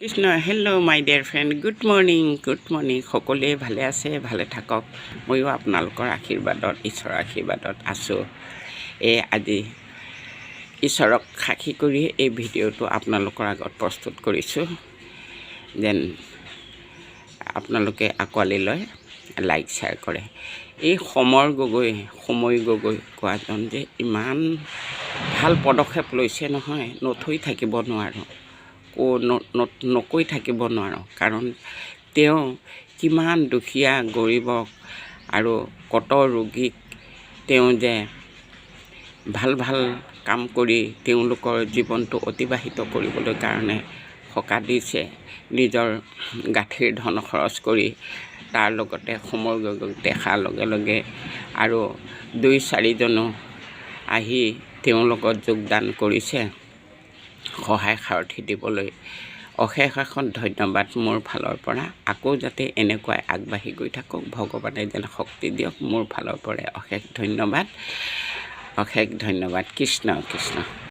Krishna hello' মাই dear friend good morning সকলোৱে ভালে আছে ভালে থাকক ময়ো আপোনালোকৰ আশীৰ্বাদত ঈশ্বৰৰ আশীৰ্বাদত আছোঁ আজি ঈশ্বৰক সাক্ষী কৰি এই ভিডিঅ'টো আপোনালোকৰ আগত প্ৰস্তুত কৰিছোঁ যেন আপোনালোকে আঁকোৱালি লয় লাইক শ্বেয়াৰ কৰে এই সময় গগৈ কোৱাজন যে ইমান ভাল পদক্ষেপ লৈছে নহয় নথৈ থাকিব নোৱাৰোঁ নকৈ থাকিব নোৱাৰোঁ কাৰণ তেওঁ কিমান দুখীয়া গৰীবক আৰু কত ৰোগীক তেওঁ যে ভাল কাম কৰি তেওঁলোকৰ জীৱনটো অতিবাহিত কৰিবলৈ কাৰণে সকাহ দিছে নিজৰ গাঁঠিৰ ধন খৰচ কৰি তাৰ লগতে সময় গগৈক দেখাৰ লগে লগে আৰু 2-4জনো আহি তেওঁৰ লগত যোগদান কৰিছে সহায় সাৰথি দিবলৈ অশেষ ধন্যবাদ মোৰ ফালৰ পৰা আকৌ যাতে এনেকৈ আগবাঢ়ি গৈ থাকক ভগৱানে যেন শক্তি দিয়ক মোৰ ফালৰ পৰা অশেষ ধন্যবাদ কৃষ্ণ